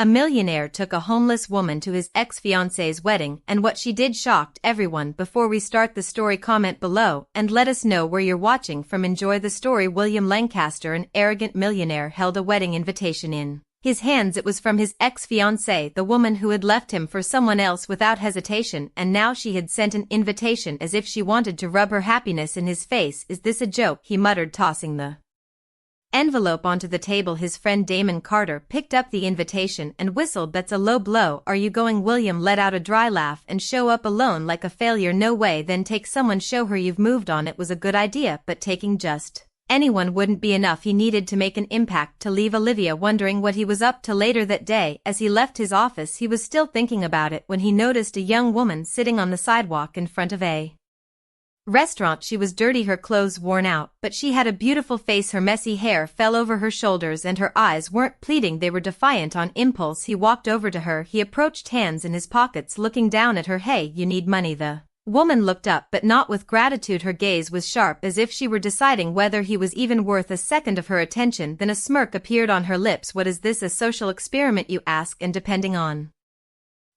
A millionaire took a homeless woman to his ex-fiance's wedding, and what she did shocked everyone. Before we start the story, comment below and let us know where you're watching from. Enjoy the story. William Lancaster, an arrogant millionaire, held a wedding invitation in his hands. It was from his ex-fiancée, the woman who had left him for someone else without hesitation, and now she had sent an invitation as if she wanted to rub her happiness in his face. "Is this a joke?" he muttered, tossing the envelope onto the table. His friend Damon Carter picked up the invitation and whistled. "That's a low blow. Are you going?" William let out a dry laugh. "And show up alone like a failure? No way." "Then take someone, show her you've moved on." It was a good idea, but taking just anyone wouldn't be enough. He needed to make an impact, to leave Olivia wondering what he was up to. Later that day, as he left his office, he was still thinking about it when he noticed a young woman sitting on the sidewalk in front of a restaurant. She was dirty, her clothes worn out, but she had a beautiful face. Her messy hair fell over her shoulders and her eyes weren't pleading, they were defiant. On impulse, he walked over to her. He approached, hands in his pockets, looking down at her. "Hey, you need money?" The woman looked up, but not with gratitude. Her gaze was sharp, as if she were deciding whether he was even worth a second of her attention. Then a smirk appeared on her lips. "What is this, a social experiment, you ask? And depending on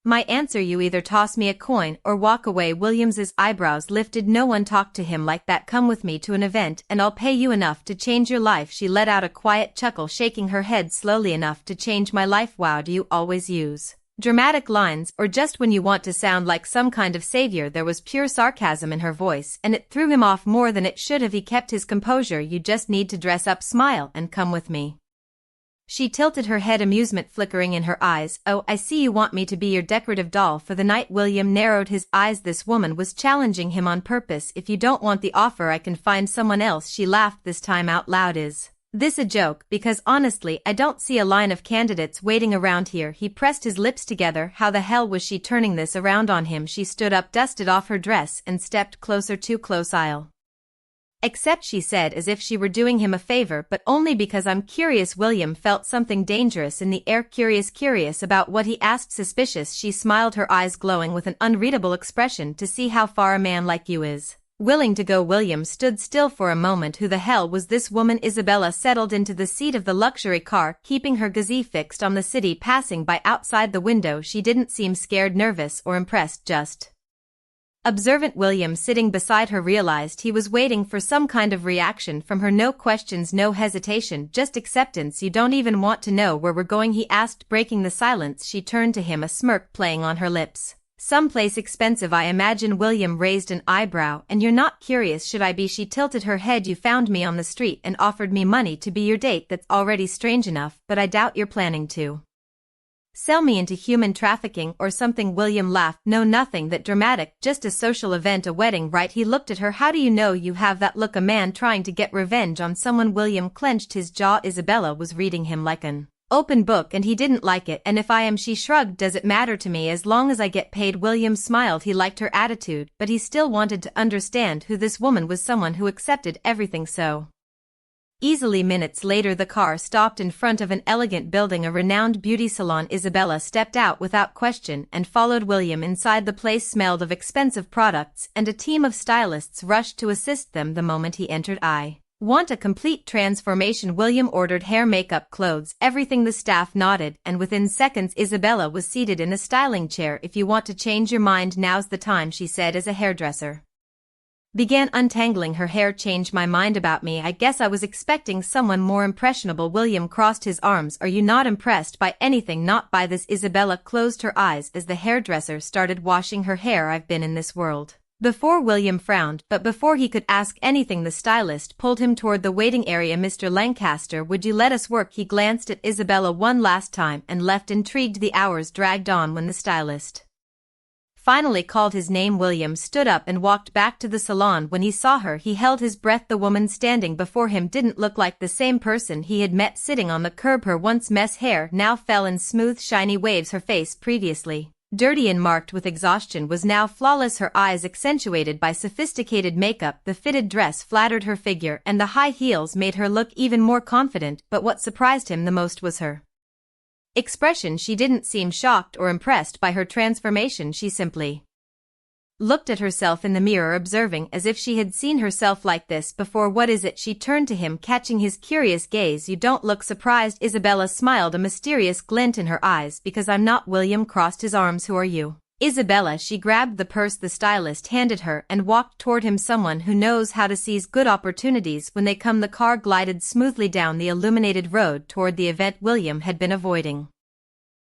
my answer, you either toss me a coin or walk away." Williams's eyebrows lifted. "No one talked to him like that. Come with me to an event and I'll pay you enough to change your life." She let out a quiet chuckle, shaking her head slowly. "Enough to change my life? Wow, do you always use dramatic lines, or just when you want to sound like some kind of savior?" There was pure sarcasm in her voice, and it threw him off more than it should have. He kept his composure. "You just need to dress up, smile, and come with me." She tilted her head, amusement flickering in her eyes. "Oh, I see, you want me to be your decorative doll for the night." William narrowed his eyes. This woman was challenging him on purpose. "If you don't want the offer, I can find someone else." She laughed, this time out loud. "Is this a joke? Because honestly, I don't see a line of candidates waiting around here." He pressed his lips together. How the hell was she turning this around on him? She stood up, dusted off her dress, and stepped closer. "Too close, I'll accept," she said, as if she were doing him a favor, "but only because I'm curious." William felt something dangerous in the air. Curious about what? He asked, suspicious. She smiled, her eyes glowing with an unreadable expression. "To see how far a man like you is willing to go." William stood still for a moment. Who the hell was this woman? Isabella settled into the seat of the luxury car, keeping her gaze fixed on the city passing by outside the window. She didn't seem scared, nervous, or impressed, just observant. William, sitting beside her, realized he was waiting for some kind of reaction from her. No questions, no hesitation, just acceptance. "You don't even want to know where we're going?" he asked, breaking the silence. She turned to him, a smirk playing on her lips. "Someplace expensive, I imagine." William raised an eyebrow. "And you're not curious, should I be?" She tilted her head. "You found me on the street and offered me money to be your date. That's already strange enough, but I doubt you're planning to sell me into human trafficking or something." William laughed. "No, nothing that dramatic, just a social event, a wedding, right?" He looked at her. "How do you know you have that look? A man trying to get revenge on someone?" William clenched his jaw. Isabella was reading him like an open book, and he didn't like it. "And if I am?" She shrugged. "Does it matter to me as long as I get paid?" William smiled. He liked her attitude, but he still wanted to understand who this woman was, someone who accepted everything so easily. Minutes later, the car stopped in front of an elegant building, a renowned beauty salon. Isabella stepped out without question and followed William inside. The place smelled of expensive products, and a team of stylists rushed to assist them the moment he entered. "I want a complete transformation." William ordered hair, makeup, clothes, everything. The staff nodded, and within seconds Isabella was seated in a styling chair. "If you want to change your mind, now's the time," she said as a hairdresser began untangling her hair. "Change my mind about me? I guess I was expecting someone more impressionable." William crossed his arms. "Are you not impressed by anything?" "Not by this." Isabella closed her eyes as the hairdresser started washing her hair. "I've been in this world before." William frowned, but before he could ask anything, the stylist pulled him toward the waiting area. "Mr. Lancaster, would you let us work?" He glanced at Isabella one last time and left, intrigued. The hours dragged on. When the stylist finally called his name, William stood up and walked back to the salon. When he saw her, he held his breath. The woman standing before him didn't look like the same person he had met sitting on the curb. Her once mess hair now fell in smooth, shiny waves. Her face, previously dirty and marked with exhaustion, was now flawless, her eyes accentuated by sophisticated makeup. The fitted dress flattered her figure, and the high heels made her look even more confident. But what surprised him the most was her expression. She didn't seem shocked or impressed by her transformation. She simply looked at herself in the mirror observing as if she had seen herself like this before. What is it? She turned to him, catching his curious gaze. You don't look surprised. Isabella smiled, a mysterious glint in her eyes. Because I'm not. William crossed his arms. Who are you? Isabella. She grabbed the purse the stylist handed her and walked toward him. Someone who knows how to seize good opportunities when they come. The car glided smoothly down the illuminated road toward the event William had been avoiding,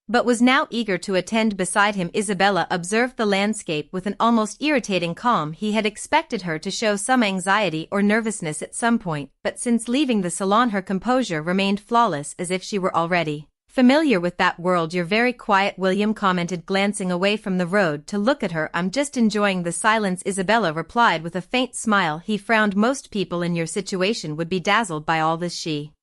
but was now eager to attend. Beside him, Isabella observed the landscape with an almost irritating calm. He had expected her to show some anxiety or nervousness at some point, but since leaving the salon her composure remained flawless, as if she were already familiar with that world. You're very quiet, William commented, glancing away from the road to look at her. I'm just enjoying the silence, Isabella replied with a faint smile. He frowned. Most people in your situation would be dazzled by all this. She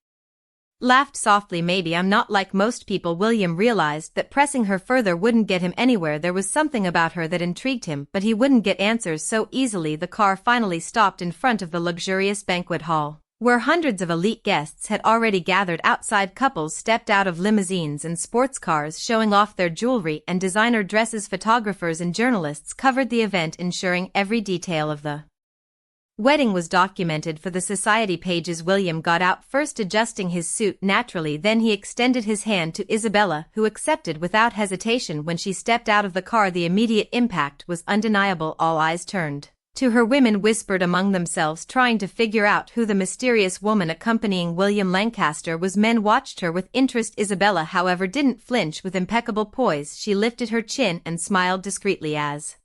laughed softly. Maybe I'm not like most people. William realized that pressing her further wouldn't get him anywhere. There was something about her that intrigued him, but he wouldn't get answers so easily. The car finally stopped in front of the luxurious banquet hall, where hundreds of elite guests had already gathered outside. Couples stepped out of limousines and sports cars showing off their jewelry and designer dresses. Photographers and journalists covered the event, ensuring every detail of the wedding was documented for the society pages. William got out first, adjusting his suit naturally. Then he extended his hand to Isabella, who accepted without hesitation. When she stepped out of the car, the immediate impact was undeniable. All eyes turned to her. Women whispered among themselves, trying to figure out who the mysterious woman accompanying William Lancaster was. Men watched her with interest. Isabella, however, didn't flinch. With impeccable poise, she lifted her chin and smiled discreetly, as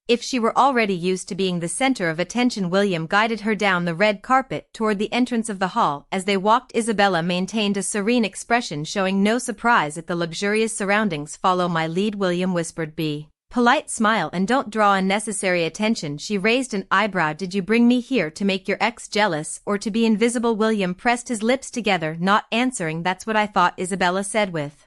if she were already used to being the center of attention. William guided her down the red carpet toward the entrance of the hall. As they walked, Isabella maintained a serene expression, showing no surprise at the luxurious surroundings. Follow my lead, William whispered. Be polite, smile, and don't draw unnecessary attention. She raised an eyebrow. Did you bring me here to make your ex jealous or to be invisible? William pressed his lips together, not answering. That's what I thought, Isabella said with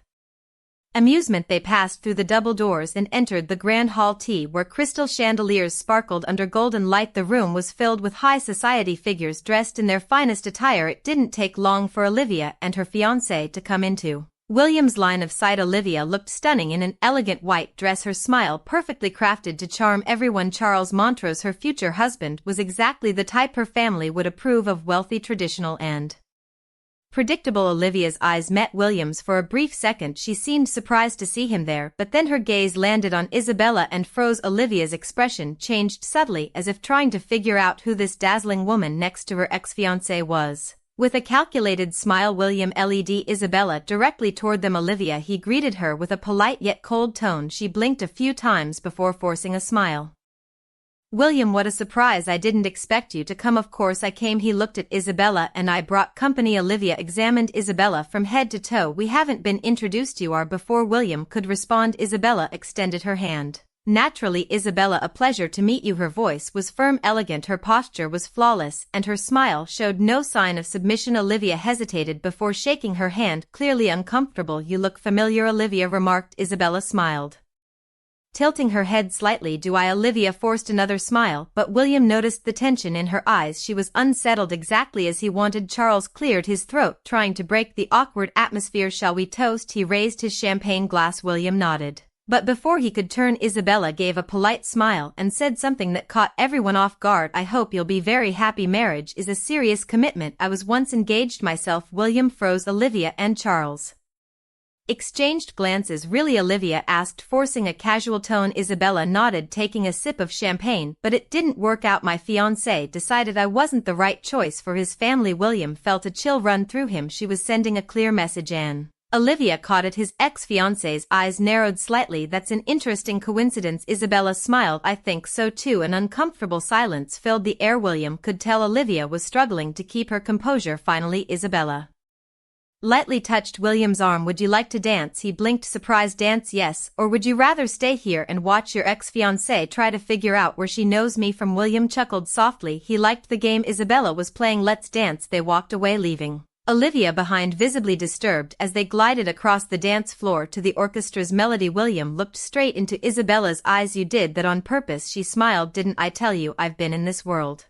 amusement. They passed through the double doors and entered the grand hall T, where crystal chandeliers sparkled under golden light. The room was filled with high society figures dressed in their finest attire. It didn't take long for Olivia and her fiancé to come into William's line of sight. Olivia looked stunning in an elegant white dress, her smile perfectly crafted to charm everyone. Charles Montrose, her future husband, was exactly the type her family would approve of: wealthy, traditional, and predictable. Olivia's eyes met William's. For a brief second she seemed surprised to see him there, but then her gaze landed on Isabella and froze. Olivia's expression changed subtly, as if trying to figure out who this dazzling woman next to her ex-fiancé was. With a calculated smile, William led Isabella directly toward them. Olivia, he greeted her with a polite yet cold tone. She blinked a few times before forcing a smile. William, what a surprise. I didn't expect you to come. Of course I came. He looked at Isabella. And I brought company. Olivia examined Isabella from head to toe. We haven't been introduced. You are. Before William could respond, Isabella extended her hand. Naturally, Isabella, a pleasure to meet you. Her voice was firm, elegant, her posture was flawless, and her smile showed no sign of submission. Olivia hesitated before shaking her hand, clearly uncomfortable. You look familiar, Olivia remarked. Isabella smiled, tilting her head slightly. Do I? Olivia forced another smile, but William noticed the tension in her eyes. She was unsettled, exactly as he wanted. Charles cleared his throat, trying to break the awkward atmosphere. Shall we toast? He raised his champagne glass. William nodded, but before he could turn, Isabella gave a polite smile and said something that caught everyone off guard. I hope you'll be very happy. Marriage is a serious commitment. I was once engaged myself. William froze. Olivia and Charles exchanged glances. Really? Olivia asked, forcing a casual tone. Isabella nodded, taking a sip of champagne. But it didn't work out. My fiancé decided I wasn't the right choice for his family. William felt a chill run through him. She was sending a clear message. Olivia caught it. His ex-fiancé's eyes narrowed slightly. That's an interesting coincidence. Isabella smiled. I think so too. An uncomfortable silence filled the air. William could tell Olivia was struggling to keep her composure. Finally, Isabella lightly touched William's arm. Would you like to dance? He blinked, surprised. Dance? Yes. Or would you rather stay here and watch your ex-fiancé try to figure out where she knows me from? William chuckled softly. He liked the game Isabella was playing. Let's dance. They walked away, leaving Olivia behind, visibly disturbed. As they glided across the dance floor to the orchestra's melody, William looked straight into Isabella's eyes. You did that on purpose? She smiled. Didn't I tell you I've been in this world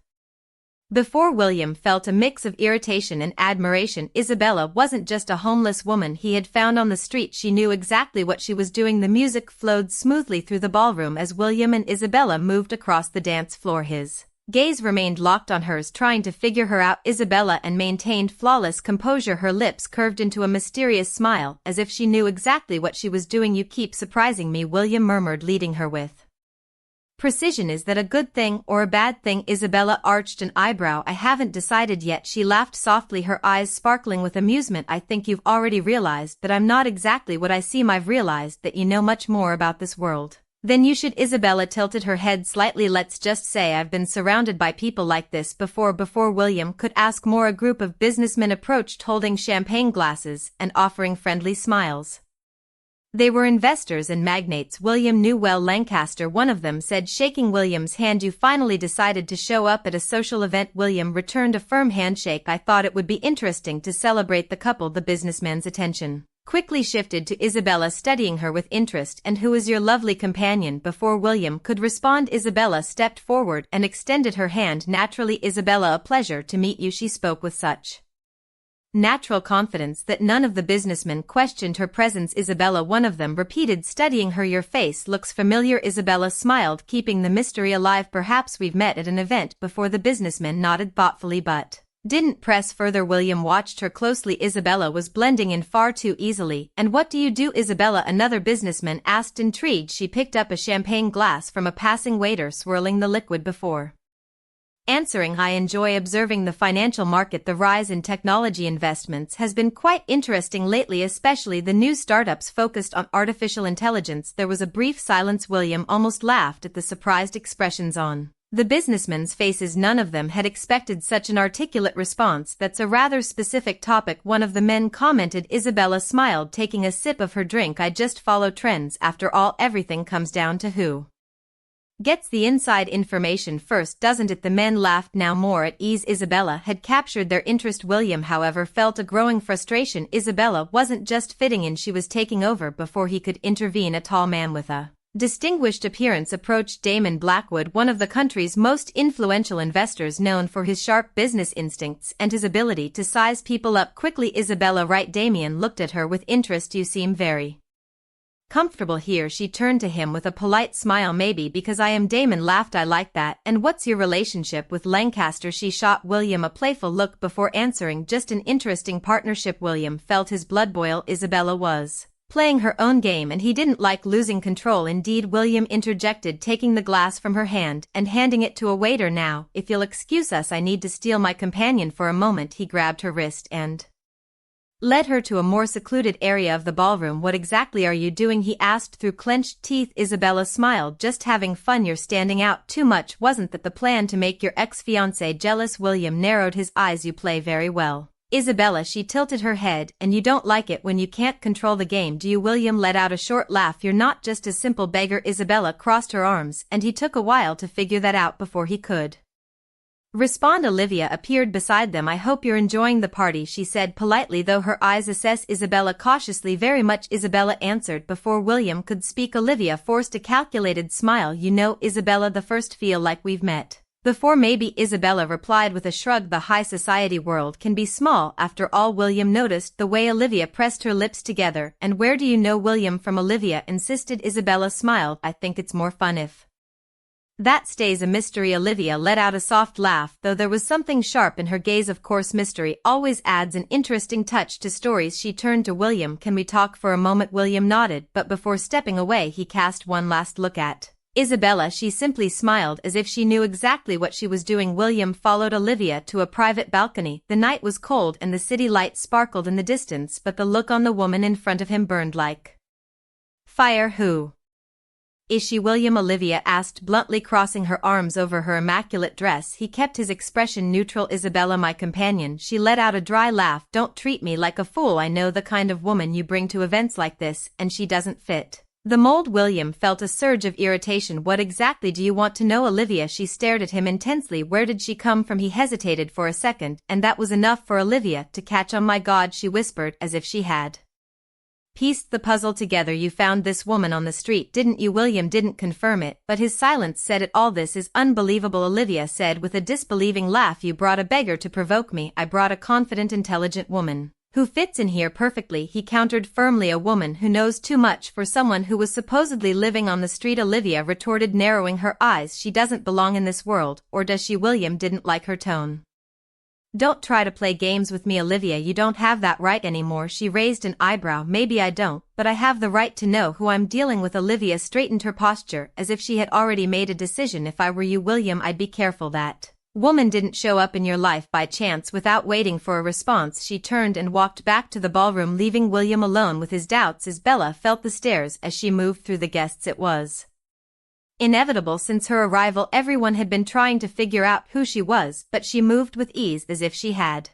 Before William felt a mix of irritation and admiration. Isabella wasn't just a homeless woman he had found on the street. She knew exactly what she was doing. The music flowed smoothly through the ballroom as William and Isabella moved across the dance floor. His gaze remained locked on hers, trying to figure her out. Isabella and maintained flawless composure. Her lips curved into a mysterious smile, as if she knew exactly what she was doing. "You keep surprising me," William murmured, leading her with precision. "Is that a good thing or a bad thing?" Isabella arched an eyebrow. "I haven't decided yet." She laughed softly, her eyes sparkling with amusement. "I think you've already realized that I'm not exactly what I seem. I've realized that you know much more about this world then you should." Isabella tilted her head slightly. "Let's just say I've been surrounded by people like this before." Before William could ask more, a group of businessmen approached, holding champagne glasses and offering friendly smiles. They were investors and magnates William knew well. Lancaster, one of them, said, shaking William's hand. "You finally decided to show up at a social event." William returned a firm handshake. "I thought it would be interesting to celebrate the couple." The businessman's attention quickly shifted to Isabella, studying her with interest. "And who is your lovely companion?" Before William could respond, Isabella stepped forward and extended her hand. "Naturally, Isabella, a pleasure to meet you." She spoke with such natural confidence that none of the businessmen questioned her presence. "Isabella," one of them repeated, studying her. "Your face looks familiar." Isabella smiled, keeping the mystery alive. "Perhaps we've met at an event before." The businessman nodded thoughtfully but didn't press further. William watched her closely. Isabella was blending in far too easily. "And what do you do?" Isabella, another businessman, asked, intrigued. She picked up a champagne glass from a passing waiter, swirling the liquid before answering. "I enjoy observing the financial market. The rise in technology investments has been quite interesting lately, especially the new startups focused on artificial intelligence." There was a brief silence. William almost laughed at the surprised expressions on the businessmen's faces. None of them had expected such an articulate response. "That's a rather specific topic," one of the men commented. Isabella smiled, taking a sip of her drink. "I just follow trends. After all, everything comes down to who gets the inside information first, doesn't it?" The men laughed, now more at ease. Isabella had captured their interest. William, however, felt a growing frustration. Isabella wasn't just fitting in, she was taking over. Before he could intervene, a tall man with a distinguished appearance approached. Damon Blackwood, one of the country's most influential investors, known for his sharp business instincts and his ability to size people up quickly. Isabella, right? Damien looked at her with interest. "You seem very comfortable here." She turned to him with a polite smile. "Maybe because I am." Damon laughed. "I like that. And what's your relationship with Lancaster?" She shot William a playful look before answering, "Just an interesting partnership." William felt his blood boil. Isabella was playing her own game and he didn't like losing control. "Indeed," William interjected, taking the glass from her hand and handing it to a waiter. "Now, if you'll excuse us, I need to steal my companion for a moment." He grabbed her wrist and led her to a more secluded area of the ballroom. "What exactly are you doing?" he asked through clenched teeth. Isabella smiled. "Just having fun. You're standing out too much. Wasn't that the plan, to make your ex-fiancé jealous?" William narrowed his eyes. "You play very well, Isabella." She tilted her head. "And you don't like it when you can't control the game, do you?" William let out a short laugh. "You're not just a simple beggar." Isabella crossed her arms, and he took a while to figure that out before he could respond. Olivia appeared beside them. "I hope you're enjoying the party," she said politely, though her eyes assessed Isabella cautiously. "Very much," Isabella answered. Before William could speak, Olivia forced a calculated smile. "You know, Isabella, the first feel like we've met before." "Maybe," Isabella replied with a shrug. "The high society world can be small after all." William noticed the way Olivia pressed her lips together. "And where do you know William from?" Olivia insisted. Isabella smiled. "I think it's more fun if that stays a mystery." Olivia let out a soft laugh, though there was something sharp in her gaze. "Of course, mystery always adds an interesting touch to stories." She turned to William. "Can we talk for a moment?" William nodded, but before stepping away he cast one last look at Isabella. She simply smiled, as if she knew exactly what she was doing. William followed Olivia to a private balcony. The night was cold and the city lights sparkled in the distance, but the look on the woman in front of him burned like fire. "Who is she?" Olivia asked bluntly, crossing her arms over her immaculate dress. He kept his expression neutral. "Isabella, my companion." She let out a dry laugh. "Don't treat me like a fool. I know the kind of woman you bring to events like this, and she doesn't fit the mold." William felt a surge of irritation. "What exactly do you want to know?" Olivia. She stared at him intensely. "Where did she come from?" He hesitated for a second, and that was enough for Olivia to catch on. "My God," she whispered, as if she had pieced the puzzle together. You found this woman on the street, didn't you? William didn't confirm it, but his silence said it all. This is unbelievable, Olivia said with a disbelieving laugh. You brought a beggar to provoke me. I brought a confident, intelligent woman who fits in here perfectly, he countered firmly. A woman who knows too much for someone who was supposedly living on the street, Olivia retorted, narrowing her eyes. She doesn't belong in this world, or does she? William didn't like her tone. Don't try to play games with me, Olivia. You don't have that right anymore. She raised an eyebrow. Maybe I don't, but I have the right to know who I'm dealing with. Olivia straightened her posture as if she had already made a decision. If I were you, William, I'd be careful that woman didn't show up in your life by chance. Without waiting for a response, she turned and walked back to the ballroom, leaving William alone with his doubts. Isabella felt the stares as she moved through the guests. It was inevitable. Since her arrival, everyone had been trying to figure out who she was, but she moved with ease as if she had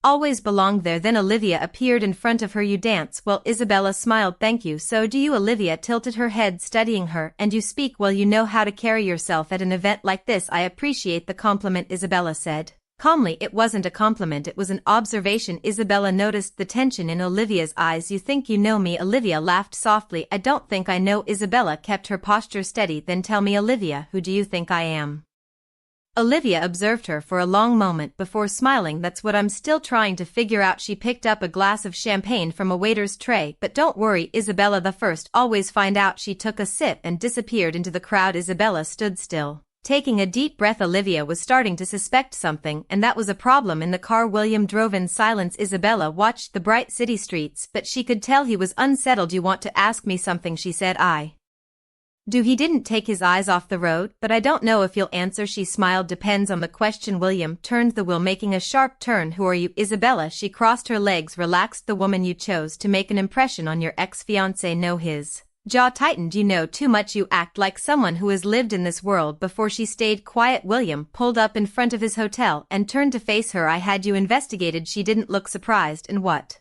always belonged there. Then Olivia appeared in front of her. You dance well, Isabella smiled. Thank you. So do you? Olivia tilted her head, studying her. And you speak well. You know how to carry yourself at an event like this. I appreciate the compliment, Isabella said calmly. It wasn't a compliment, it was an observation. Isabella noticed the tension in Olivia's eyes. You think you know me? Olivia laughed softly. I don't think I know. Isabella kept her posture steady. Then tell me, Olivia, who do you think I am? Olivia observed her for a long moment before smiling. That's what I'm still trying to figure out. She picked up a glass of champagne from a waiter's tray. But don't worry, Isabella, the first always find out. She took a sip and disappeared into the crowd. Isabella stood still, taking a deep breath. Olivia was starting to suspect something, and that was a problem. In the car, William drove in silence. Isabella watched the bright city streets, but she could tell he was unsettled. You want to ask me something, she said. I do. He didn't take his eyes off the road, but I don't know if you'll answer, she smiled. Depends on the question. William turned the wheel, making a sharp turn. Who are you? Isabella. She crossed her legs, relaxed. The woman you chose to make an impression on your ex-fiancé. No. His jaw tightened. You know too much. You act like someone who has lived in this world before. She stayed quiet. William pulled up in front of his hotel and turned to face her. I had you investigated. She didn't look surprised. And what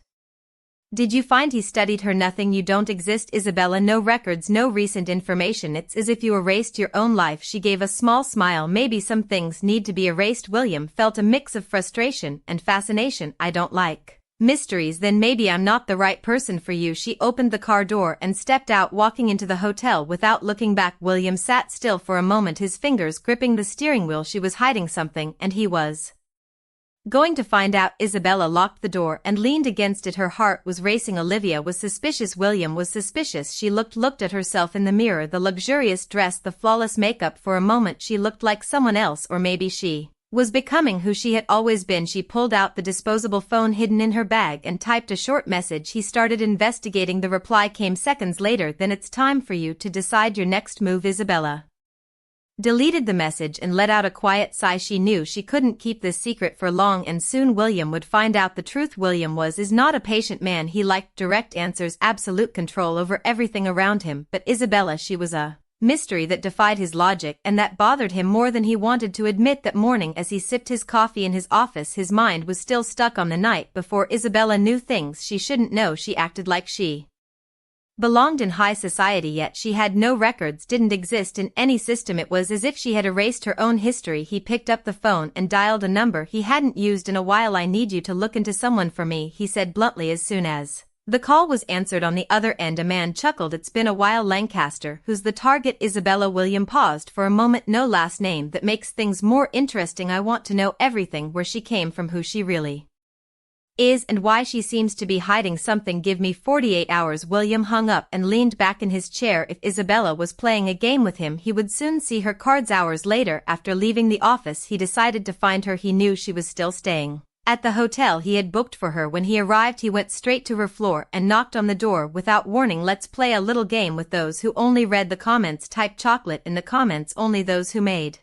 did you find? He studied her. Nothing. You don't exist, Isabella. No records, no recent information. It's as if you erased your own life. She gave a small smile. Maybe some things need to be erased. William felt a mix of frustration and fascination. I don't like mysteries. Then maybe I'm not the right person for you. She opened the car door and stepped out, walking into the hotel without looking back. William sat still for a moment, his fingers gripping the steering wheel. She was hiding something, and he was going to find out. Isabella locked the door and leaned against it. Her heart was racing. Olivia was suspicious. William was suspicious. She looked at herself in the mirror, the luxurious dress, the flawless makeup. For a moment she looked like someone else, or maybe she was becoming who she had always been. She pulled out the disposable phone hidden in her bag and typed a short message. He started investigating. The reply came seconds later. Then it's time for you to decide your next move. Isabella deleted the message and let out a quiet sigh. She knew she couldn't keep this secret for long, and soon William would find out the truth. William is not a patient man. He liked direct answers, absolute control over everything around him. But Isabella, she was a mystery that defied his logic, and that bothered him more than he wanted to admit. That morning, as he sipped his coffee in his office, his mind was still stuck on the night before. Isabella knew things she shouldn't know. She acted like she belonged in high society, yet she had no records, didn't exist in any system. It was as if she had erased her own history. He picked up the phone and dialed a number he hadn't used in a while. I need you to look into someone for me, he said bluntly. As soon as the call was answered on the other end, a man chuckled. It's been a while. Lancaster. Who's the target? Isabella. William paused for a moment. No last name. That makes things more interesting. I want to know everything, where she came from, who she really is, and why she seems to be hiding something. Give me 48 hours. William hung up and leaned back in his chair. If Isabella was playing a game with him, he would soon see her cards. Hours later, after leaving the office, he decided to find her. He knew she was still staying at the hotel he had booked for her. When he arrived, he went straight to her floor and knocked on the door without warning. Let's play a little game with those who only read the comments. Type chocolate in the comments. Only those who made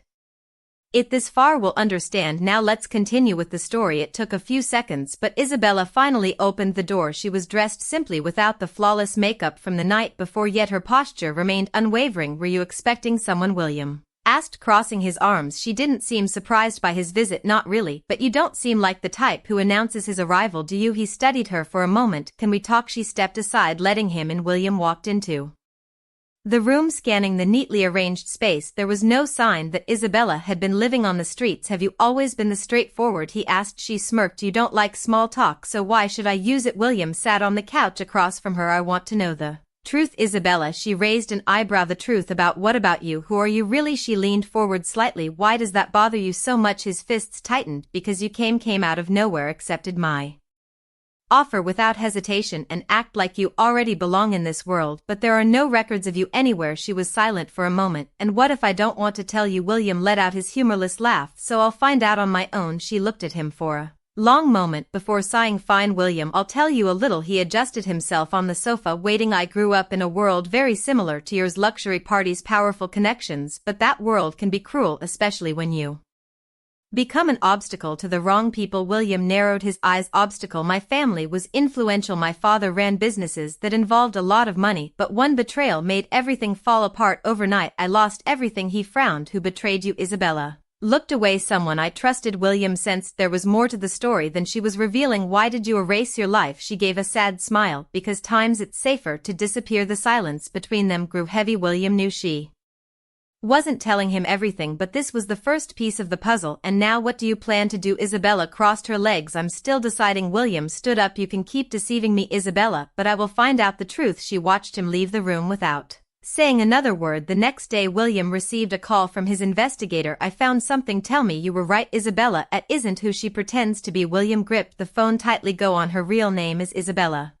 it this far will understand. Now let's continue with the story. It took a few seconds, but Isabella finally opened the door. She was dressed simply, without the flawless makeup from the night before, yet her posture remained unwavering. Were you expecting someone? William asked, crossing his arms. She didn't seem surprised by his visit. Not really, but you don't seem like the type who announces his arrival, do you? He studied her for a moment. Can we talk? She stepped aside, letting him in. William walked into The room scanning the neatly arranged space, there was no sign that Isabella had been living on the streets. Have you always been this straightforward? He asked. She smirked. You don't like small talk, so why should I use it? William sat on the couch across from her. I want to know the truth, Isabella. She raised an eyebrow. The truth about what? About you? Who are you really? She leaned forward slightly. Why does that bother you so much? His fists tightened. Because you came out of nowhere, accepted my offer without hesitation, and act like you already belong in this world, but there are no records of you anywhere. She was silent for a moment. And what if I don't want to tell you? William let out his humorless laugh. So I'll find out on my own. She looked at him for a long moment before sighing. Fine, William, I'll tell you a little. He adjusted himself on the sofa, waiting. I grew up in a world very similar to yours. Luxury parties, powerful connections, but that world can be cruel, especially when you become an obstacle to the wrong people. William narrowed his eyes. Obstacle? My family was influential. My father ran businesses that involved a lot of money, but one betrayal made everything fall apart overnight. I lost everything. He frowned. Who betrayed you? Isabella looked away. Someone I trusted. William sensed there was more to the story than she was revealing. Why did you erase your life? She gave a sad smile. Because times it's safer to disappear. The silence between them grew heavy. William knew she wasn't telling him everything, but this was the first piece of the puzzle. And now what do you plan to do? Isabella crossed her legs. I'm still deciding. William stood up. You can keep deceiving me, Isabella, but I will find out the truth. She watched him leave the room without saying another word. The next day William received a call from his investigator. I found something. Tell me you were right. Isabella isn't who she pretends to be. William gripped the phone tightly. Go on. Her real name is Isabella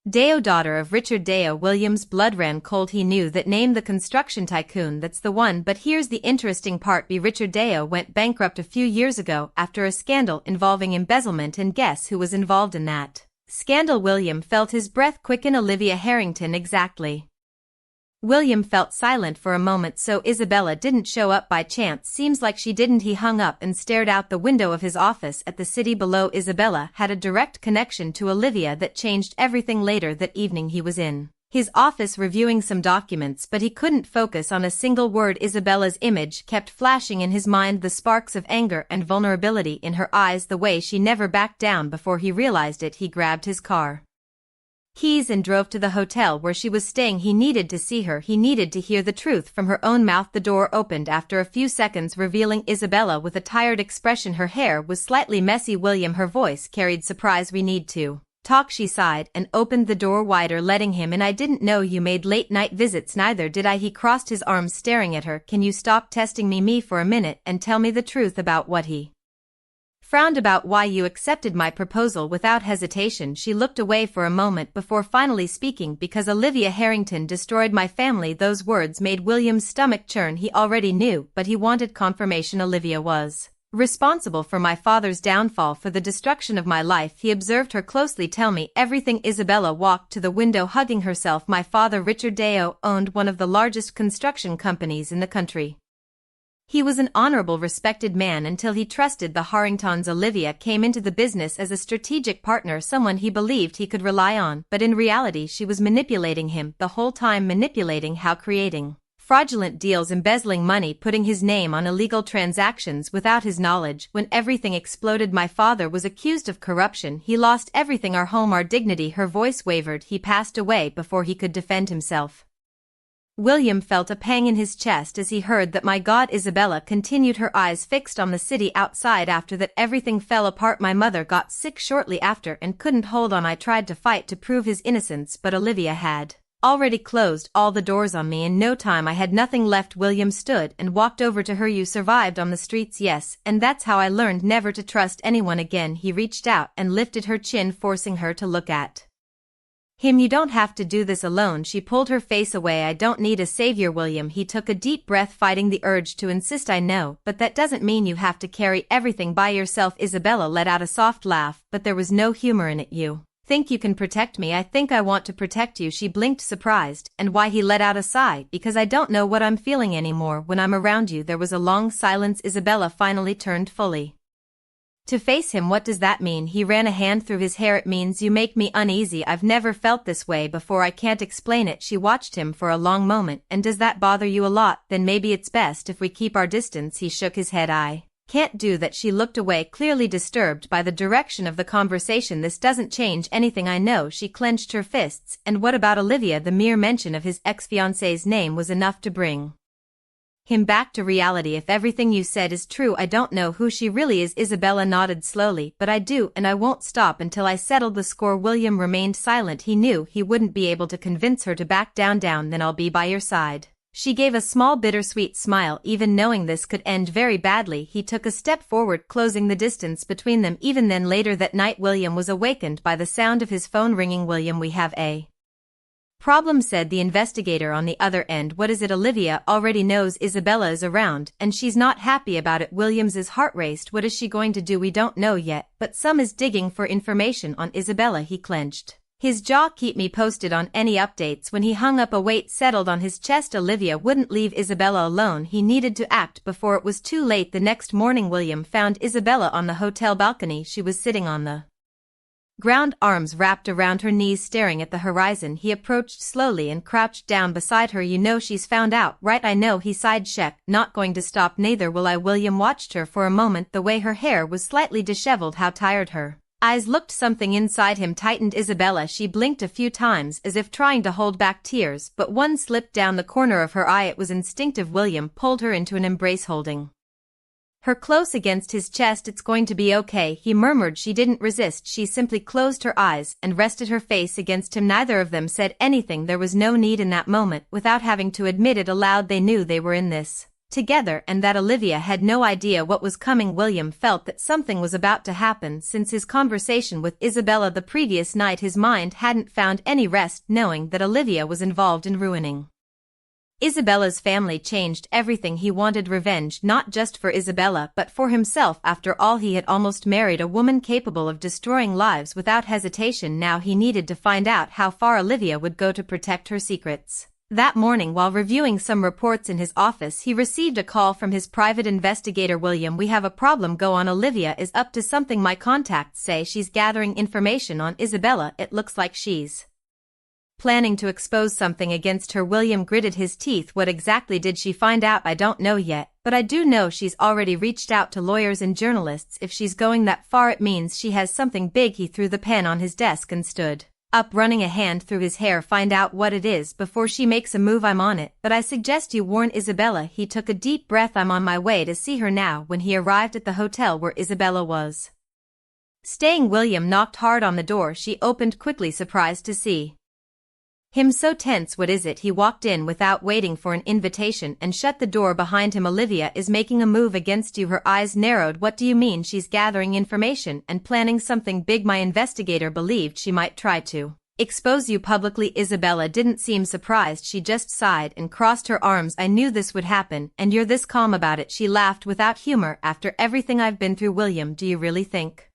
Deo, daughter of Richard Deo. William's blood ran cold. He knew that name, the construction tycoon. That's the one. But here's the interesting part. Richard Deo went bankrupt a few years ago after a scandal involving embezzlement, and guess who was involved in that scandal? William felt his breath quicken. Olivia Harrington. Exactly. William felt silent for a moment. So Isabella didn't show up by chance? Seems like she didn't. He hung up and stared out the window of his office at the city below. Isabella had a direct connection to Olivia that changed everything. Later that evening he was in his office reviewing some documents, but he couldn't focus on a single word. Isabella's image kept flashing in his mind, the sparks of anger and vulnerability in her eyes, the way she never backed down. Before he realized it, he grabbed his car keys and drove to the hotel where she was staying. He needed to see her. He needed to hear the truth from her own mouth. The door opened after a few seconds, revealing Isabella with a tired expression. Her hair was slightly messy. William, her voice carried surprise. We need to talk, she sighed and opened the door wider, letting him in. I didn't know you made late-night visits. Neither did I. He crossed his arms, staring at her. Can you stop testing me for a minute and tell me the truth about what he frowned about? Why you accepted my proposal without hesitation. She looked away for a moment before finally speaking. Because Olivia Harrington destroyed my family. Those words made William's stomach churn. He already knew, but he wanted confirmation. Olivia was responsible for my father's downfall, for the destruction of my life. He observed her closely. Tell me everything. Isabella walked to the window, hugging herself. My father, Richard Deo, owned one of the largest construction companies in the country. He was an honorable, respected man until he trusted the Harringtons. Olivia came into the business as a strategic partner, someone he believed he could rely on, but in reality she was manipulating him the whole time. Manipulating how? Creating fraudulent deals, embezzling money, putting his name on illegal transactions without his knowledge. When everything exploded, my father was accused of corruption. He lost everything, our home, our dignity. Her voice wavered. He passed away before he could defend himself. William felt a pang in his chest as he heard that. My God. Isabella continued, her eyes fixed on the city outside. After that everything fell apart. My mother got sick shortly after and couldn't hold on. I tried to fight to prove his innocence, but Olivia had already closed all the doors on me. In no time I had nothing left. William stood and walked over to her. You survived on the streets? Yes, and that's how I learned never to trust anyone again. He reached out and lifted her chin, forcing her to look at him. You don't have to do this alone. She pulled her face away. I don't need a savior, William. He took a deep breath, fighting the urge to insist. I know, but that doesn't mean you have to carry everything by yourself. Isabella let out a soft laugh, but there was no humor in it. You think you can protect me? I think I want to protect you. She blinked, surprised. And why? He let out a sigh. Because I don't know what I'm feeling anymore when I'm around you. There was a long silence. Isabella finally turned fully to face him. What does that mean? He ran a hand through his hair. It means you make me uneasy. I've never felt this way before. I can't explain it. She watched him for a long moment. And does that bother you a lot? Then maybe it's best if we keep our distance. He shook his head. I Can't do that. She looked away, clearly disturbed by the direction of the conversation. This doesn't change anything, I know. She clenched her fists. And what about Olivia? The mere mention of his ex-fiancée's name was enough to bring him back to reality. If everything you said is true, I don't know who she really is. Isabella nodded slowly. But I do, and I won't stop until I settle the score. William remained silent. He knew he wouldn't be able to convince her to back down. Then I'll be by your side. She gave a small bittersweet smile. Even knowing this could end very badly, he took a step forward, closing the distance between them. Even then, later that night, William was awakened by the sound of his phone ringing. William, we have a problem, said the investigator on the other end. What is it? Olivia already knows Isabella is around, and she's not happy about it. William's heart raced. What is she going to do? We don't know yet, but some is digging for information on Isabella. He clenched his jaw. Keep me posted on any updates. When he hung up, a weight settled on his chest. Olivia wouldn't leave Isabella alone. He needed to act before it was too late. The next morning, William found Isabella on the hotel balcony. She was sitting on the ground, arms wrapped around her knees, staring at the horizon. He approached slowly and crouched down beside her. You know she's found out, right? I know, he sighed. Check. Not going to stop. Neither will I. William watched her for a moment. The way her hair was slightly disheveled, how tired her eyes looked. Something inside him tightened. Isabella. She blinked a few times as if trying to hold back tears, but one slipped down the corner of her eye. It was instinctive. William pulled her into an embrace, holding her close against his chest. It's going to be okay, he murmured. She didn't resist. She simply closed her eyes and rested her face against him. Neither of them said anything. There was no need in that moment. Without having to admit it aloud, they knew they were in this together, and that Olivia had no idea what was coming. William felt that something was about to happen. Since his conversation with Isabella the previous night, his mind hadn't found any rest, knowing that Olivia was involved in ruining Isabella's family changed everything. He wanted revenge, not just for Isabella but for himself. After all, he had almost married a woman capable of destroying lives without hesitation. Now he needed to find out how far Olivia would go to protect her secrets. That morning, while reviewing some reports in his office, he received a call from his private investigator. William, we have a problem. Go on. Olivia is up to something. My contacts say she's gathering information on Isabella. It looks like she's planning to expose something against her. William gritted his teeth. What exactly did she find out? I don't know yet, but I do know she's already reached out to lawyers and journalists. If she's going that far, it means she has something big. He threw the pen on his desk and stood up, running a hand through his hair. Find out what it is before she makes a move. I'm on it, but I suggest you warn Isabella. He took a deep breath. I'm on my way to see her now. When he arrived at the hotel where Isabella was staying, William knocked hard on the door. She opened quickly, surprised to see him so tense. What is it? He walked in without waiting for an invitation and shut the door behind him. Olivia is making a move against you. Her eyes narrowed. What do you mean? She's gathering information and planning something big. My investigator believed she might try to expose you publicly. Isabella didn't seem surprised. She just sighed and crossed her arms. I knew this would happen, and you're this calm about it. She laughed without humor. After everything I've been through, William, do you really think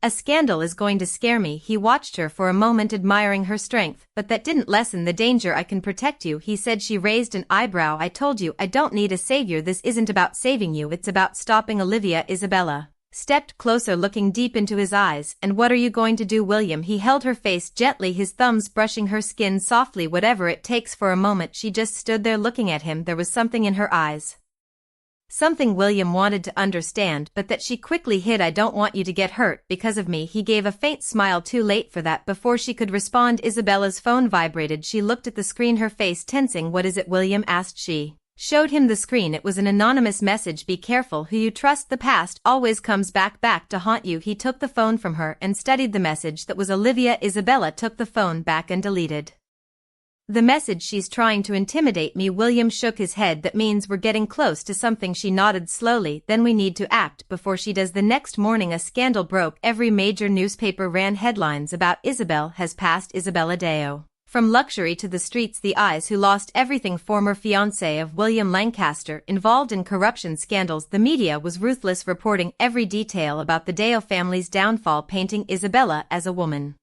a scandal is going to scare me? He watched her for a moment, admiring her strength. But that didn't lessen the danger. I can protect you, he said. She raised an eyebrow. I told you, I don't need a savior. This isn't about saving you, it's about stopping Olivia. Isabella stepped closer, looking deep into his eyes. And what are you going to do, William? He held her face gently, his thumbs brushing her skin softly. Whatever it takes. For a moment she just stood there looking at him. There was something in her eyes, something William wanted to understand, but that she quickly hid. I don't want you to get hurt because of me. He gave a faint smile. Too late for that. Before she could respond, Isabella's phone vibrated. She looked at the screen, her face tensing. What is it? William asked. She showed him the screen. It was an anonymous message. Be careful who you trust. The past always comes back to haunt you. He took the phone from her and studied the message. That was Olivia. Isabella took the phone back and deleted the message. She's trying to intimidate me. William shook his head. That means we're getting close to something. She nodded slowly. Then we need to act before she does. The next morning a scandal broke. Every major newspaper ran headlines about Isabel has passed. Isabella Deo from luxury to the streets. The eyes who lost everything. Former fiancé of William Lancaster, involved in corruption scandals. The media was ruthless, reporting every detail about the Deo family's downfall, painting Isabella as a woman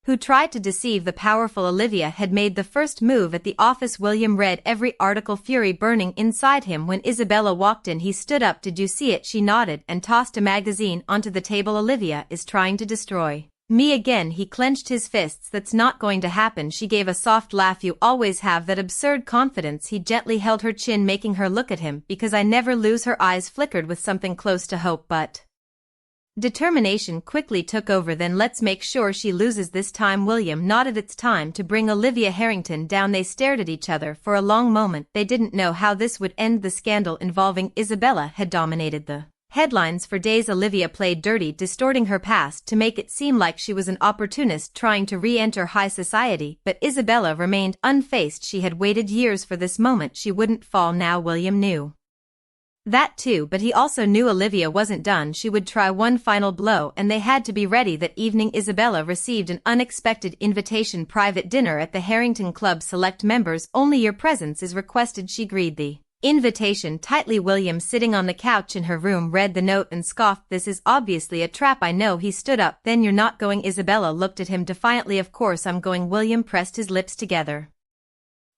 who tried to deceive the powerful. Olivia had made the first move at the office. William read every article, fury burning inside him. When Isabella walked in, he stood up. Did you see it? She nodded and tossed a magazine onto the table. Olivia is trying to destroy Me again, he clenched his fists. That's not going to happen. She gave a soft laugh. You always have that absurd confidence. He gently held her chin, making her look at him, because I never lose. Her eyes flickered with something close to hope, but determination quickly took over. Then let's make sure she loses this time. William nodded. It's time to bring Olivia Harrington down. They stared at each other for a long moment. They didn't know how this would end. The scandal involving Isabella had dominated the headlines for days. Olivia played dirty, distorting her past to make it seem like she was an opportunist trying to re-enter high society, but Isabella remained unfazed. She had waited years for this moment. She wouldn't fall now. William knew that too, but he also knew Olivia wasn't done. She would try one final blow, and they had to be ready. That evening Isabella received an unexpected invitation. Private dinner at the Harrington Club. Select members only. Your presence is requested. She greeted the invitation tightly. William, sitting on the couch in her room, read the note and scoffed. This is obviously a trap. I know. He stood up. Then you're not going? Isabella looked at him defiantly. Of course I'm going. William pressed his lips together.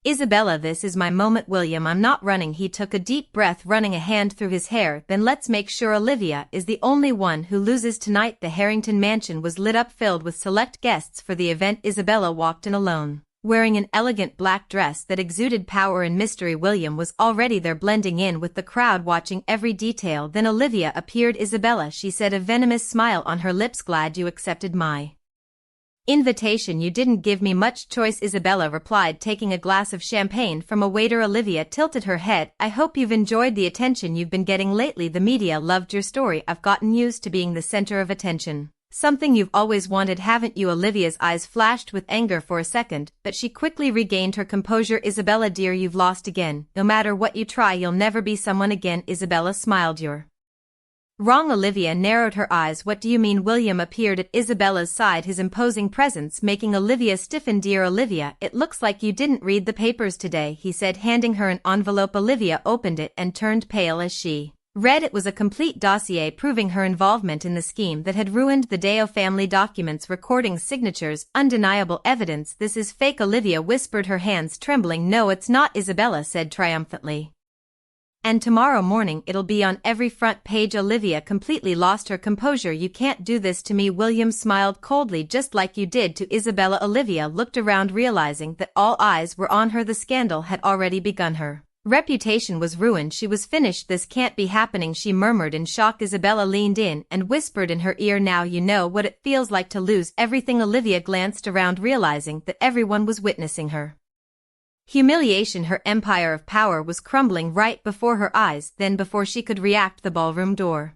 Isabella, this is my moment. William, I'm not running. He took a deep breath, running a hand through his hair. Then let's make sure Olivia is the only one who loses tonight. The Harrington mansion was lit up, filled with select guests for the event. Isabella walked in alone, wearing an elegant black dress that exuded power and mystery. William was already there, blending in with the crowd, watching every detail. Then Olivia appeared. Isabella, she said, a venomous smile on her lips. Glad you accepted my invitation. You didn't give me much choice, Isabella replied, taking a glass of champagne from a waiter. Olivia tilted her head. I hope you've enjoyed the attention you've been getting lately. The media loved your story. I've gotten used to being the center of attention. Something you've always wanted, haven't you? Olivia's eyes flashed with anger for a second, but she quickly regained her composure. Isabella dear, you've lost again. No matter what you try, you'll never be someone again. Isabella smiled. You're wrong. Olivia narrowed her eyes. What do you mean? William appeared at Isabella's side, his imposing presence making Olivia stiffen. Dear Olivia, it looks like you didn't read the papers today, he said, handing her an envelope. Olivia opened it and turned pale as she read. It was a complete dossier proving her involvement in the scheme that had ruined the Deo family. Documents, recordings, signatures, undeniable evidence. This is fake, Olivia whispered, her hands trembling. No, it's not, Isabella said triumphantly. And tomorrow morning it'll be on every front page. Olivia completely lost her composure. You can't do this to me. William smiled coldly, just like you did to Isabella. Olivia looked around, realizing that all eyes were on her. The scandal had already begun. Her reputation was ruined. She was finished. This can't be happening, she murmured in shock. Isabella leaned in and whispered in her ear, now you know what it feels like to lose everything. Olivia glanced around, realizing that everyone was witnessing her humiliation. Her empire of power was crumbling right before her eyes. Then, before she could react, the ballroom door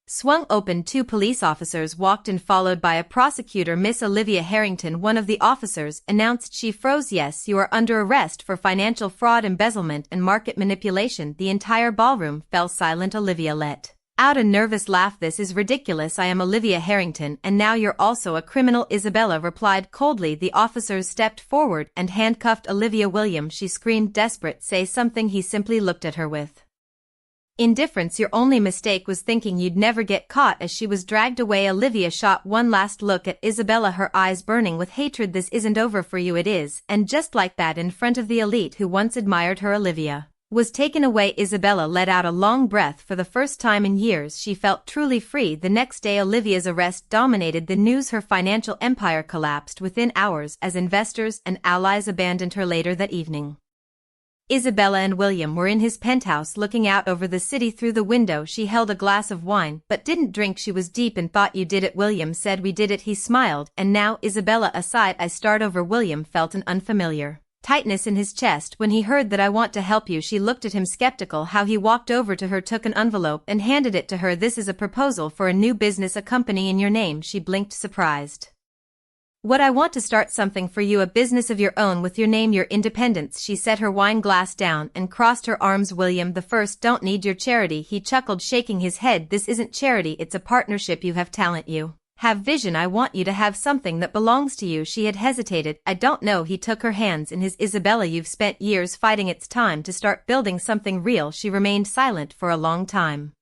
swung open. 2 police officers walked in, followed by a prosecutor. Miss Olivia Harrington, one of the officers announced. She froze. Yes, you are under arrest for financial fraud, embezzlement, and market manipulation. The entire ballroom fell silent. Olivia let out a nervous laugh. This is ridiculous. I am Olivia Harrington, and now you're also a criminal, Isabella replied coldly. The officers stepped forward and handcuffed Olivia. William, she screamed, desperate. Say something. He simply looked at her with indifference. Your only mistake was thinking you'd never get caught. As she was dragged away, Olivia shot one last look at Isabella, her eyes burning with hatred. This isn't over for you. It is. And just like that, in front of the elite who once admired her, Olivia was taken away. Isabella let out a long breath. For the first time in years, she felt truly free. The next day, Olivia's arrest dominated the news. Her financial empire collapsed within hours as investors and allies abandoned her. Later that evening, Isabella and William were in his penthouse, looking out over the city through the window. She held a glass of wine, but didn't drink. She was deep in thought. You did it, William said. We did it, he smiled. And now, Isabella aside, I start over. William felt an unfamiliar tightness in his chest when he heard that. I want to help you. She looked at him skeptical. How he walked over to her, took an envelope, and handed it to her. This is a proposal for a new business, a company in your name. She blinked, surprised. What? I want to start something for you, a business of your own with your name, your independence. She set her wine glass down and crossed her arms. William the First don't need your charity, he chuckled, shaking his head. This isn't charity, it's a partnership. You have talent, you have vision. I want you to have something that belongs to you. She had hesitated. I don't know. He took her hands in his. Isabella, you've spent years fighting. It's time to start building something real. She remained silent for a long time.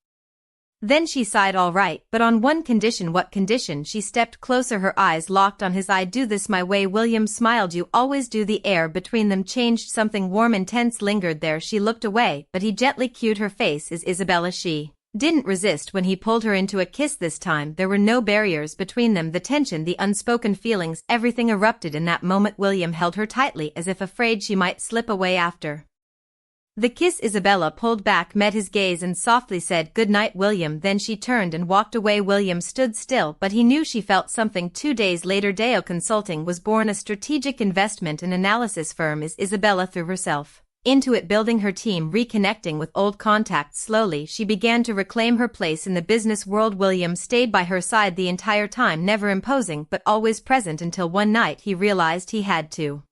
Then she sighed. All right, but on one condition. What condition? She stepped closer, her eyes locked on his. I do this my way. William smiled. You always do. The air between them changed. Something warm and tense lingered there. She looked away, but he gently cued her face. Is Isabella? She didn't resist when he pulled her into a kiss this time. There were no barriers between them, the tension, the unspoken feelings, everything erupted in that moment. William held her tightly as if afraid she might slip away after the kiss. Isabella pulled back, met his gaze and softly said, "Good night, William." Then she turned and walked away. William stood still, but he knew she felt something. 2 days later, Deo Consulting was born, a strategic investment and analysis firm. Isabella threw herself into it, building her team, reconnecting with old contacts. Slowly, she began to reclaim her place in the business world. William stayed by her side the entire time, never imposing but always present, until one night he realized he had to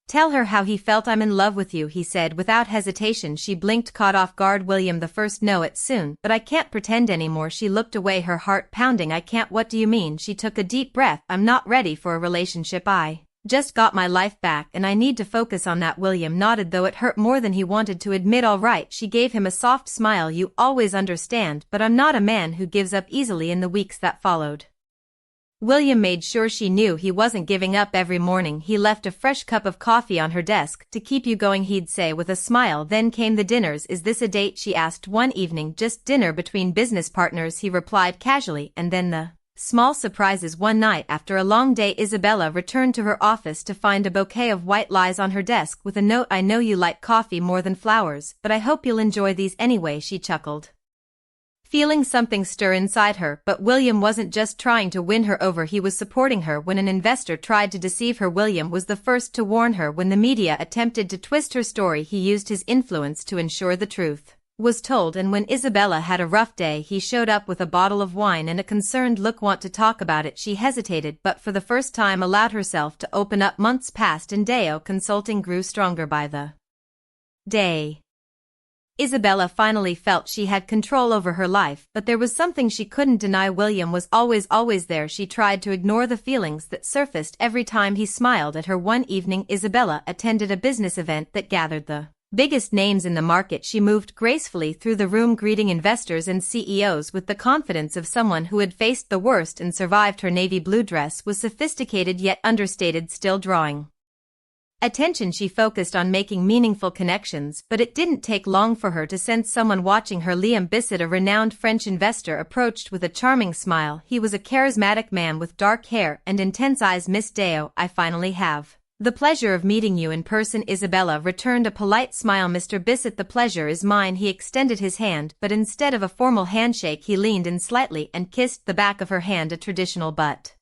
tell her how he felt. "I'm in love with you," he said without hesitation. She blinked, caught off guard. "William, the first know it soon, but I can't pretend anymore." She looked away, her heart pounding. "I can't? What do you mean?" She took a deep breath. "I'm not ready for a relationship. I just got my life back and I need to focus on that." William nodded, though it hurt more than he wanted to admit. "All right." She gave him a soft smile. "You always understand, but I'm not a man who gives up easily." In the weeks that followed, William made sure she knew he wasn't giving up. Every morning he left a fresh cup of coffee on her desk. "To keep you going," he'd say with a smile. Then came the dinners. "Is this a date?" she asked one evening. "Just dinner between business partners," he replied casually. And then the small surprises. One night after a long day, Isabella returned to her office to find a bouquet of white lies on her desk with a note. "I know you like coffee more than flowers, but I hope you'll enjoy these anyway." She chuckled, feeling something stir inside her. But William wasn't just trying to win her over, he was supporting her when an investor tried to deceive her. William was the first to warn her when the media attempted to twist her story. He used his influence to ensure the truth was told, and when Isabella had a rough day, he showed up with a bottle of wine and a concerned look. "Want to talk about it?" She hesitated, but for the first time allowed herself to open up. Months passed and Deo Consulting grew stronger by the day. Isabella finally felt she had control over her life, but there was something she couldn't deny. William was always there. She tried to ignore the feelings that surfaced every time he smiled at her. One evening, Isabella attended a business event that gathered the biggest names in the market. She moved gracefully through the room, greeting investors and CEOs with the confidence of someone who had faced the worst and survived. Her navy blue dress was sophisticated yet understated, still drawing attention. She focused on making meaningful connections, but it didn't take long for her to sense someone watching her. Liam Bissett, a renowned French investor, approached with a charming smile. He was a charismatic man with dark hair and intense eyes. "Miss Deo, I finally have the pleasure of meeting you in person." Isabella returned a polite smile. "Mr. Bissett, the pleasure is mine." He extended his hand, but instead of a formal handshake he leaned in slightly and kissed the back of her hand, a traditional but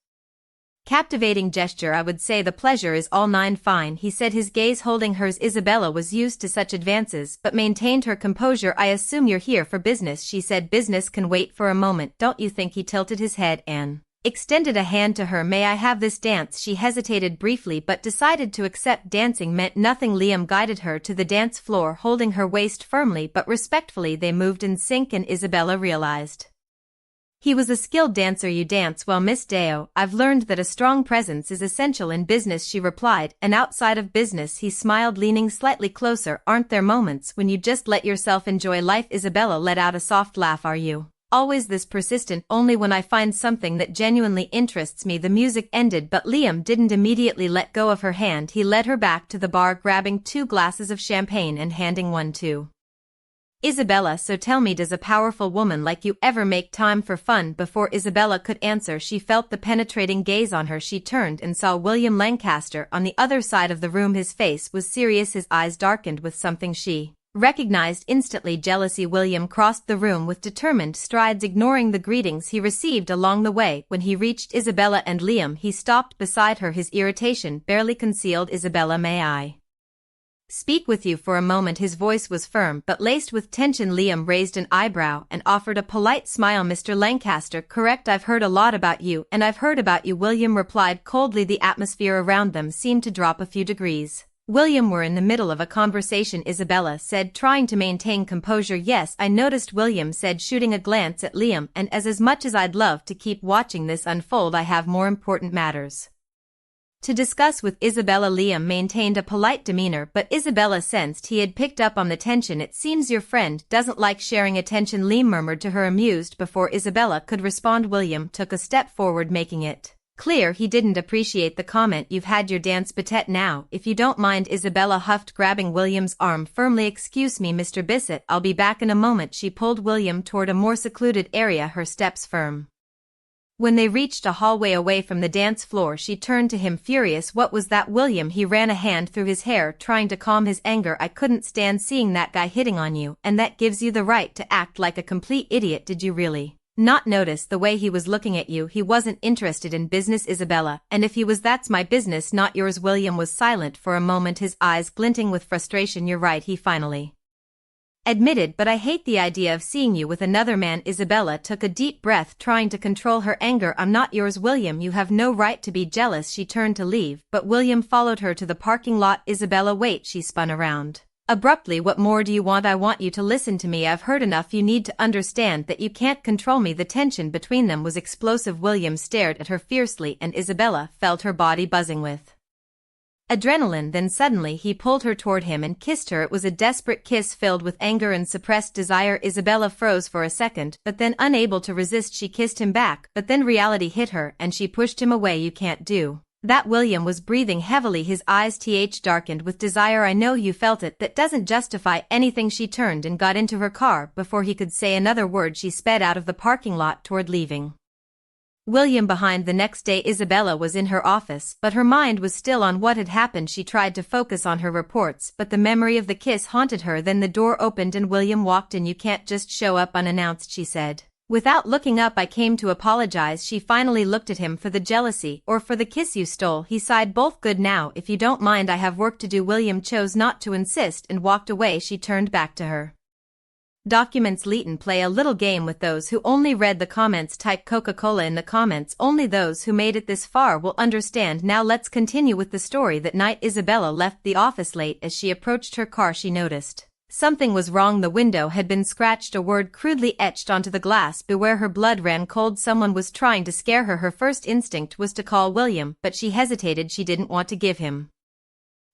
captivating gesture. "I would say the pleasure is all mine." "Fine," he said, his gaze holding hers. Isabella was used to such advances but maintained her composure. "I assume you're here for business," she said. "Business can wait for a moment, don't you think?" He tilted his head and extended a hand to her. "May I have this dance?" She hesitated briefly but decided to accept. Dancing meant nothing. Liam guided her to the dance floor, holding her waist firmly but respectfully. They moved in sync and Isabella realized he was a skilled dancer. "You dance well, Miss Deo." "I've learned that a strong presence is essential in business," she replied. "And outside of business?" He smiled, leaning slightly closer. "Aren't there moments when you just let yourself enjoy life?" Isabella let out a soft laugh. "Are you always this persistent?" "Only when I find something that genuinely interests me." The music ended, but Liam didn't immediately let go of her hand. He led her back to the bar, grabbing 2 glasses of champagne and handing one to Isabella. "So tell me, does a powerful woman like you ever make time for fun?" Before Isabella could answer, she felt the penetrating gaze on her. She turned and saw William Lancaster on the other side of the room. His face was serious, his eyes darkened with something she recognized instantly: jealousy. William crossed the room with determined strides, ignoring the greetings he received along the way. When he reached Isabella and Liam, he stopped beside her, his irritation barely concealed. "Isabella, may I speak with you for a moment?" His voice was firm but laced with tension. Liam raised an eyebrow and offered a polite smile. "Mr. Lancaster, correct? I've heard a lot about you." "And I've heard about you," William replied coldly. The atmosphere around them seemed to drop a few degrees. William were in the middle of a conversation, Isabella said, trying to maintain composure. "Yes, I noticed," William said, shooting a glance at Liam, "and as much as I'd love to keep watching this unfold, I have more important matters to discuss with Isabella." Liam maintained a polite demeanor, but Isabella sensed he had picked up on the tension. "It seems your friend doesn't like sharing attention," Liam murmured to her, amused. Before Isabella could respond, William took a step forward, making it Clear he didn't appreciate the comment. You've had your dance Patet now, if you don't mind, Isabella huffed, grabbing William's arm firmly. Excuse me, Mr. Bissett, I'll be back in a moment. She pulled William toward a more secluded area, her steps firm. When they reached a hallway away from the dance floor, she turned to him, furious. What was that, William? He ran a hand through his hair, trying to calm his anger. I couldn't stand seeing that guy hitting on you, and that gives you the right to act like a complete idiot. Did you really not notice the way he was looking at you? He wasn't interested in business, Isabella, and if he was, that's my business, not yours. William was silent for a moment, his eyes glinting with frustration. You're right, he finally admitted, but I hate the idea of seeing you with another man. Isabella took a deep breath, trying to control her anger. I'm not yours, William. You have no right to be jealous. She turned to leave, but William followed her to the parking lot. Isabella, wait, she spun around abruptly. What more do you want? I want you to listen to me. I've heard enough. You need to understand that you can't control me. The tension between them was explosive. William stared at her fiercely, and Isabella felt her body buzzing with adrenaline. Then suddenly he pulled her toward him and kissed her. It was a desperate kiss filled with anger and suppressed desire. Isabella froze for a second, but then, unable to resist, she kissed him back. But then reality hit her, and she pushed him away. You can't do that. William was breathing heavily, his eyes darkened with desire. I know you felt it. That doesn't justify anything. She turned and got into her car. Before he could say another word, she sped out of the parking lot toward leaving William behind. The next day Isabella was in her office, but her mind was still on what had happened. She tried to focus on her reports, but the memory of the kiss haunted her. Then the door opened and William walked in. You can't just show up unannounced, she said. Without looking up, I came to apologize. She finally looked at him. For the jealousy, or for the kiss you stole? He sighed. Both. Good. Now, if you don't mind, I have work to do. William chose not to insist and walked away. She turned back to her documents. Leighton, play a little game with those who only read the comments. Type Coca-Cola in the comments. Only those who made it this far will understand. Now let's continue with the story. That night Isabella left the office late. As she approached her car, she noticed something was wrong. The window had been scratched, a word crudely etched onto the glass. Beware. Her blood ran cold. Someone was trying to scare her. Her first instinct was to call William, but she hesitated. She didn't want to give him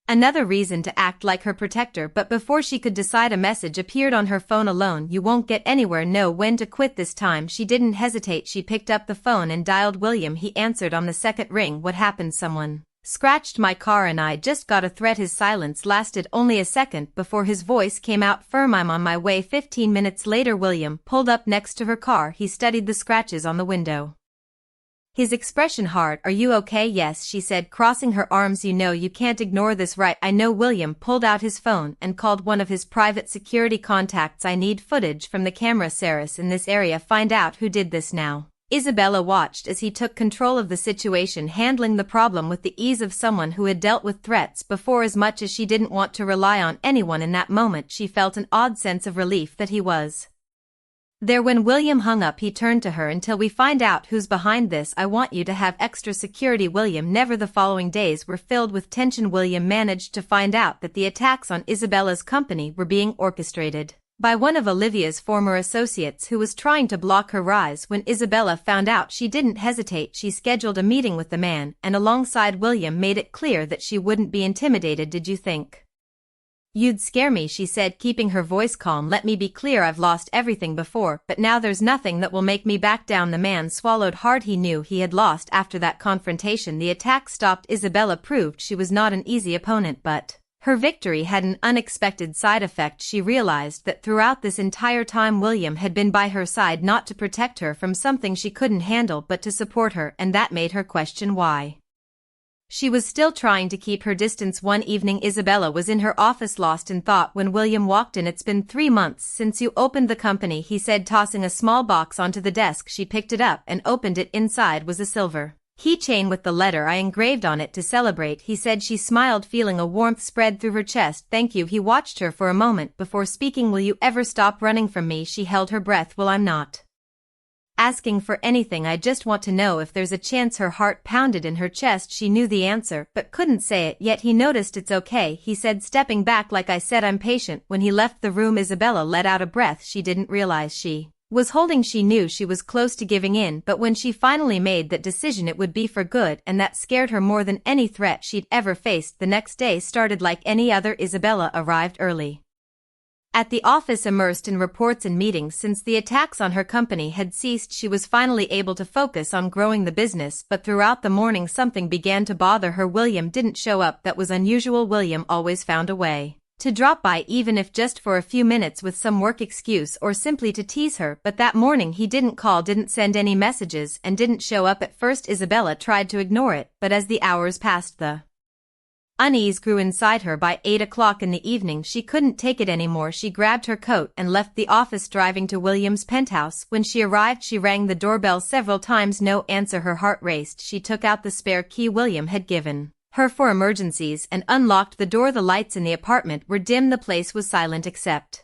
another reason to act like her protector. But before she could decide, a message appeared on her phone. Alone, you won't get anywhere. Know when to quit. This time she didn't hesitate. She picked up the phone and dialed William. He answered on the second ring. What happened? Someone scratched my car and I just got a threat. His silence lasted only a second before his voice came out firm. I'm on my way. 15 minutes later William pulled up next to her car. He studied the scratches on the window, his expression hard. Are you okay? Yes, she said, crossing her arms. You know you can't ignore this, right? I know. William pulled out his phone and called one of his private security contacts. I need footage from the camera Saris in this area. Find out who did this now. Isabella watched as he took control of the situation, handling the problem with the ease of someone who had dealt with threats before. As much as she didn't want to rely on anyone in that moment, she felt an odd sense of relief that he was there. When William hung up, he turned to her. Until we find out who's behind this, I want you to have extra security. William never. The following days were filled with tension. William managed to find out that the attacks on Isabella's company were being orchestrated by one of Olivia's former associates who was trying to block her rise. When Isabella found out, she didn't hesitate. She scheduled a meeting with the man, and alongside William made it clear that she wouldn't be intimidated. Did you think you'd scare me? She said, keeping her voice calm. Let me be clear, I've lost everything before, but now there's nothing that will make me back down. The man swallowed hard. He knew he had lost after that confrontation. The attack stopped. Isabella proved she was not an easy opponent, but her victory had an unexpected side effect. She realized that throughout this entire time William had been by her side, not to protect her from something she couldn't handle, but to support her, and that made her question why she was still trying to keep her distance. One evening Isabella was in her office, lost in thought, when William walked in. It's been 3 months since you opened the company, he said, tossing a small box onto the desk. She picked it up and opened it. Inside was a silver keychain with the letter I engraved on it to celebrate, he said. She smiled, feeling a warmth spread through her chest. Thank you. He watched her for a moment before speaking. Will you ever stop running from me? She held her breath. Well, I'm not asking for anything. I just want to know if there's a chance. Her heart pounded in her chest. She knew the answer, but couldn't say it yet. He noticed. It's okay, he said, stepping back. Like I said, I'm patient. When he left the room, Isabella let out a breath she didn't realize she was holding. She knew she was close to giving in, but when she finally made that decision, it would be for good, and that scared her more than any threat she'd ever faced. The next day started like any other. Isabella arrived early At the office, immersed in reports and meetings since the attacks on her company had ceased, she was finally able to focus on growing the business, but throughout the morning something began to bother her. William didn't show up. That was unusual. William always found a way to drop by, even if just for a few minutes with some work excuse or simply to tease her, but that morning he didn't call, didn't send any messages, and didn't show up. At first Isabella tried to ignore it, but as the hours passed the unease grew inside her. By 8 o'clock in the evening she couldn't take it anymore. She grabbed her coat and left the office, driving to William's penthouse. When she arrived she rang the doorbell several times. No answer. Her heart raced. She took out the spare key William had given her for emergencies and unlocked the door. The lights in the apartment were dim. The place was silent except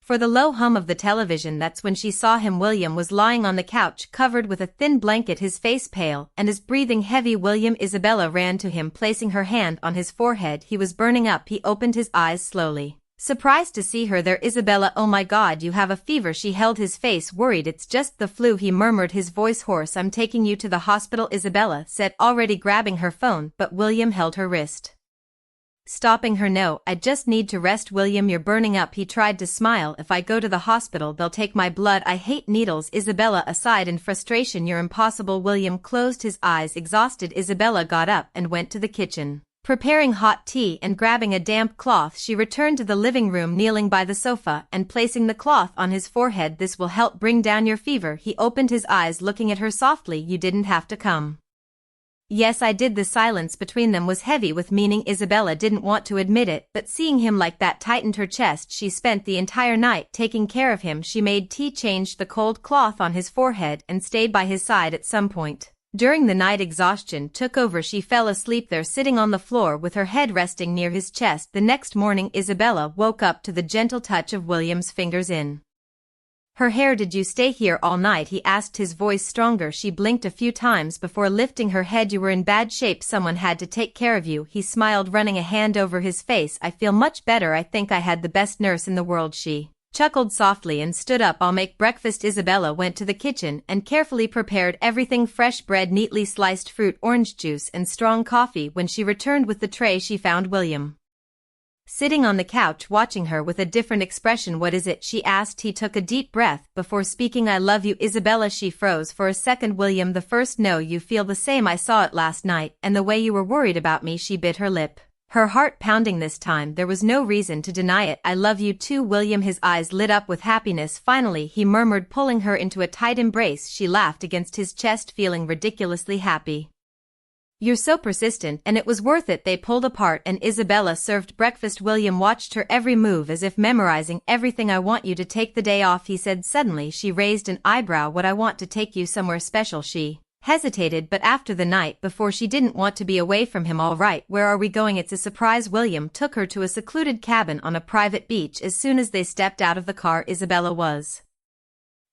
for the low hum of the television. That's when she saw him. William was lying on the couch, covered with a thin blanket, his face pale and his breathing heavy. William. Isabella ran to him, placing her hand on his forehead. He was burning up. He opened his eyes slowly, surprised to see her there. Isabella, oh my God, you have a fever. She held his face, worried. It's just the flu, he murmured, his voice hoarse. I'm taking you to the hospital, Isabella said, already grabbing her phone, but William held her wrist, stopping her. No, I just need to rest. William, you're burning up. He tried to smile. If I go to the hospital they'll take my blood. I hate needles. Isabella aside in frustration, you're impossible. William closed his eyes, exhausted. Isabella got up and went to the kitchen, preparing hot tea and grabbing a damp cloth. She returned to the living room, kneeling by the sofa and placing the cloth on his forehead. This will help bring down your fever. He opened his eyes, looking at her softly. You didn't have to come. Yes, I did. The silence between them was heavy with meaning. Isabella didn't want to admit it, but seeing him like that tightened her chest. She spent the entire night taking care of him. She made tea, changed the cold cloth on his forehead, and stayed by his side. At some point during the night exhaustion took over. She fell asleep there, sitting on the floor with her head resting near his chest. The next morning Isabella woke up to the gentle touch of William's fingers in her hair. Did you stay here all night? He asked, his voice stronger. She blinked a few times before lifting her head. You were in bad shape. Someone had to take care of you. He smiled, running a hand over his face. I feel much better. I think I had the best nurse in the world. She chuckled softly and stood up. I'll make breakfast. Isabella went to the kitchen and carefully prepared everything: fresh bread, neatly sliced fruit, orange juice, and strong coffee. When she returned with the tray she found William sitting on the couch, watching her with a different expression. What is it? She asked. He took a deep breath before speaking. I love you, Isabella. She froze for a second. William, the first. No, you feel the same. I saw it last night, and the way you were worried about me. She bit her lip, her heart pounding. This time there was no reason to deny it. I love you too, William. His eyes lit up with happiness. Finally, he murmured, pulling her into a tight embrace. She laughed against his chest, feeling ridiculously happy. You're so persistent, and it was worth it. They pulled apart and Isabella served breakfast. William watched her every move as if memorizing everything. I want you to take the day off, he said suddenly. She raised an eyebrow. What? I want to take you somewhere special. She hesitated, but after the night before she didn't want to be away from him. All right, where are we going? It's a surprise. William took her to a secluded cabin on a private beach. As soon as they stepped out of the car, Isabella was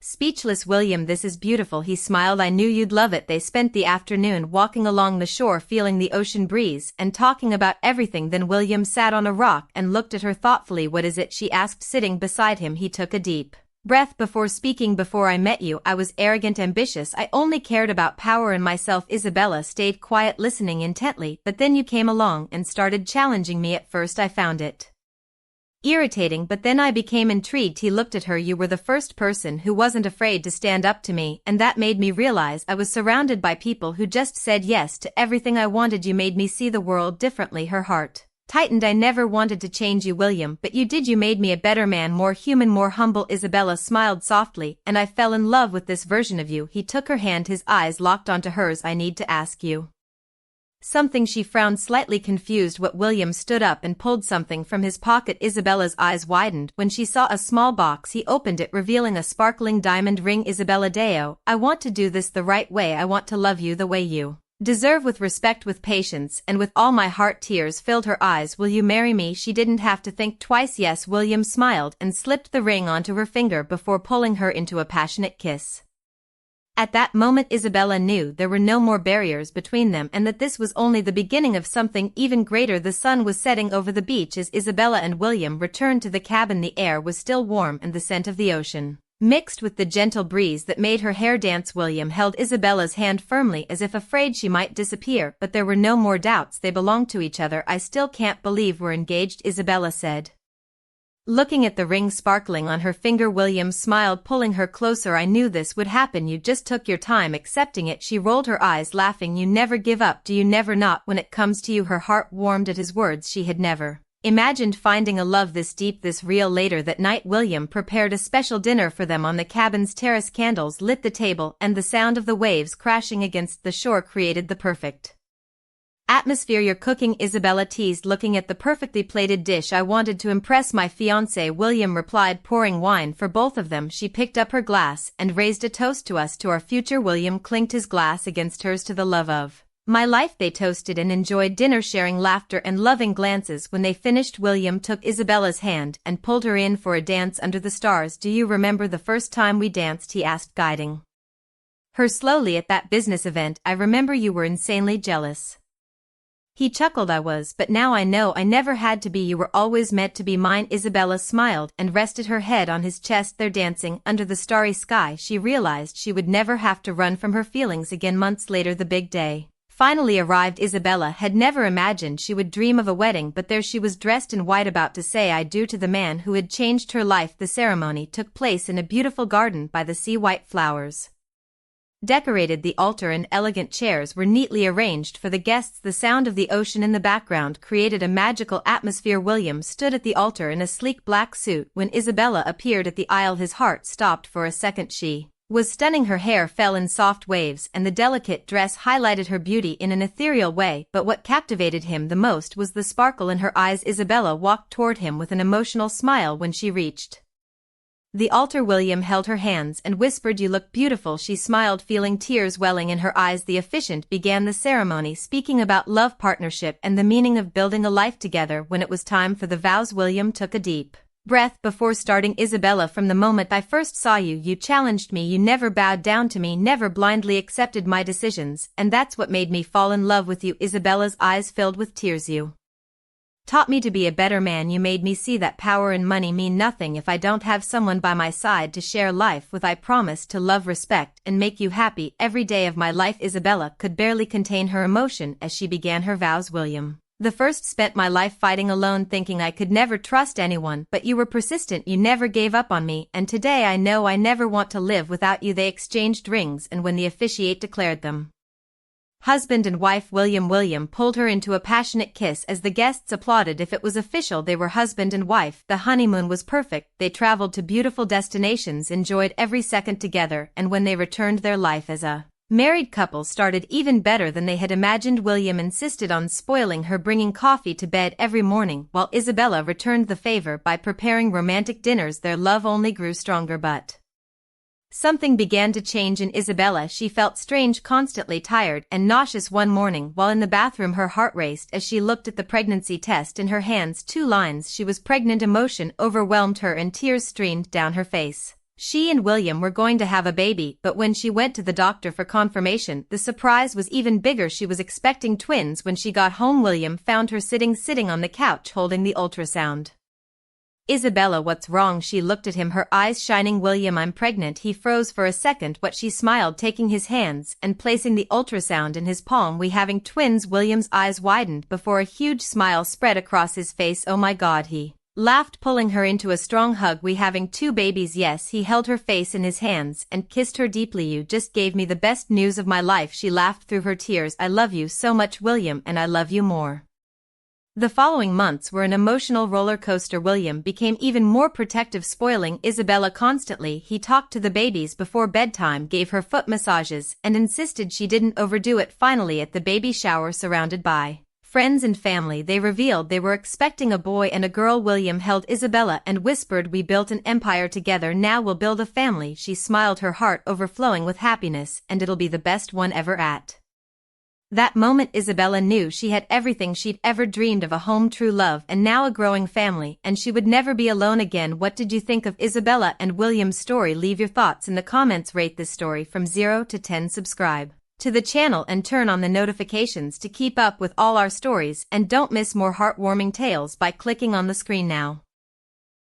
speechless. William, this is beautiful, he smiled. I knew you'd love it. They spent the afternoon walking along the shore, feeling the ocean breeze and talking about everything. Then William sat on a rock and looked at her thoughtfully. What is it? She asked, sitting beside him. He took a deep breath before speaking. Before I met you, I was arrogant, ambitious. I only cared about power and myself. Isabella stayed quiet, listening intently. But then you came along and started challenging me. At first I found it irritating, but then I became intrigued. He looked at her. You were the first person who wasn't afraid to stand up to me, and that made me realize I was surrounded by people who just said yes to everything I wanted. You made me see the world differently. Her heart tightened. I never wanted to change you, William, but you did. You made me a better man, more human, more humble. Isabella smiled softly, and I fell in love with this version of you. He took her hand, his eyes locked onto hers. I need to ask you something. She frowned, slightly confused. What? William stood up and pulled something from his pocket. Isabella's eyes widened when she saw a small box. He opened it, revealing a sparkling diamond ring. Isabella Deo, I want to do this the right way. I want to love you the way you deserve, with respect, with patience, and with all my heart. Tears filled her eyes. Will you marry me? She didn't have to think twice. Yes. William smiled and slipped the ring onto her finger before pulling her into a passionate kiss. At that moment Isabella knew there were no more barriers between them, and that this was only the beginning of something even greater. The sun was setting over the beach as Isabella and William returned to the cabin. The air was still warm, and the scent of the ocean mixed with the gentle breeze that made her hair dance. William held Isabella's hand firmly, as if afraid she might disappear, but there were no more doubts. They belonged to each other. I still can't believe we're engaged, Isabella said. Looking at the ring sparkling on her finger, William smiled, pulling her closer. I knew this would happen. You just took your time accepting it. She rolled her eyes, laughing. You never give up, do you? Never. Not when it comes to you. Her heart warmed at his words. She had never imagined finding a love this deep, this real. Later that night, William prepared a special dinner for them on the cabin's terrace. Candles lit the table, and the sound of the waves crashing against the shore created the perfect atmosphere. Your cooking, Isabella teased, looking at the perfectly plated dish. I wanted to impress my fiancé, William replied, pouring wine for both of them. She picked up her glass and raised a toast to us, to our future. William clinked his glass against hers. To the love of my life. They toasted and enjoyed dinner, sharing laughter and loving glances. When they finished, William took Isabella's hand and pulled her in for a dance under the stars. Do you remember the first time we danced? He asked, guiding her slowly. At that business event, I remember you were insanely jealous. He chuckled. I was, but now I know I never had to be. You were always meant to be mine. Isabella smiled and rested her head on his chest. There, dancing under the starry sky, she realized she would never have to run from her feelings again. Months later, the big day finally arrived. Isabella had never imagined she would dream of a wedding, but there she was, dressed in white, about to say I do to the man who had changed her life. The ceremony took place in a beautiful garden by the sea. White flowers decorated the altar, and elegant chairs were neatly arranged for the guests. The sound of the ocean in the background created a magical atmosphere. William stood at the altar in a sleek black suit. When Isabella appeared at the aisle, his heart stopped for a second. She was stunning. Her hair fell in soft waves, and the delicate dress highlighted her beauty in an ethereal way. But what captivated him the most was the sparkle in her eyes. Isabella walked toward him with an emotional smile. When she reached the altar, William held her hands and whispered, you look beautiful. She smiled, feeling tears welling in her eyes. The officiant began the ceremony, speaking about love, partnership, and the meaning of building a life together. When it was time for the vows, William took a deep breath before starting. Isabella, from the moment I first saw you, you challenged me. You never bowed down to me, never blindly accepted my decisions, and that's what made me fall in love with you. Isabella's eyes filled with tears. You taught me to be a better man. You made me see that power and money mean nothing if I don't have someone by my side to share life with. I promised to love, respect, and make you happy every day of my life. Isabella could barely contain her emotion as she began her vows. William the first spent my life fighting alone, thinking I could never trust anyone, but you were persistent. You never gave up on me, and today I know I never want to live without you. They exchanged rings, and when the officiant declared them husband and wife, William pulled her into a passionate kiss as the guests applauded. If it was official, they were husband and wife. The honeymoon was perfect. They traveled to beautiful destinations, enjoyed every second together, and when they returned, their life as a married couple started even better than they had imagined. William insisted on spoiling her, bringing coffee to bed every morning, while Isabella returned the favor by preparing romantic dinners. Their love only grew stronger, but something began to change in Isabella. She felt strange, constantly tired and nauseous. One morning, while in the bathroom, her heart raced as she looked at the pregnancy test in her hands. 2 lines: she was pregnant. Emotion overwhelmed her and tears streamed down her face. She and William were going to have a baby, but when she went to the doctor for confirmation, the surprise was even bigger. She was expecting twins. When she got home, William found her sitting on the couch holding the ultrasound. Isabella, what's wrong? She looked at him, her eyes shining. William, I'm pregnant. He froze for a second, but she smiled, taking his hands and placing the ultrasound in his palm. We having twins? William's eyes widened before a huge smile spread across his face. Oh my God, he laughed, pulling her into a strong hug. We having 2 babies? Yes. He held her face in his hands and kissed her deeply. You just gave me the best news of my life. She laughed through her tears. I love you so much, William, and I love you more. The following months were an emotional roller coaster. William became even more protective, spoiling Isabella constantly. He talked to the babies before bedtime, gave her foot massages, and insisted she didn't overdo it. Finally, at the baby shower, surrounded by friends and family, they revealed they were expecting a boy and a girl. William held Isabella and whispered, we built an empire together, now we'll build a family. She smiled, her heart overflowing with happiness, and it'll be the best one ever. At that moment, Isabella knew she had everything she'd ever dreamed of: a home, true love, and now a growing family, and she would never be alone again. What did you think of Isabella and William's story? Leave your thoughts in the comments. Rate this story from 0 to 10. Subscribe to the channel and turn on the notifications to keep up with all our stories, and don't miss more heartwarming tales by clicking on the screen now.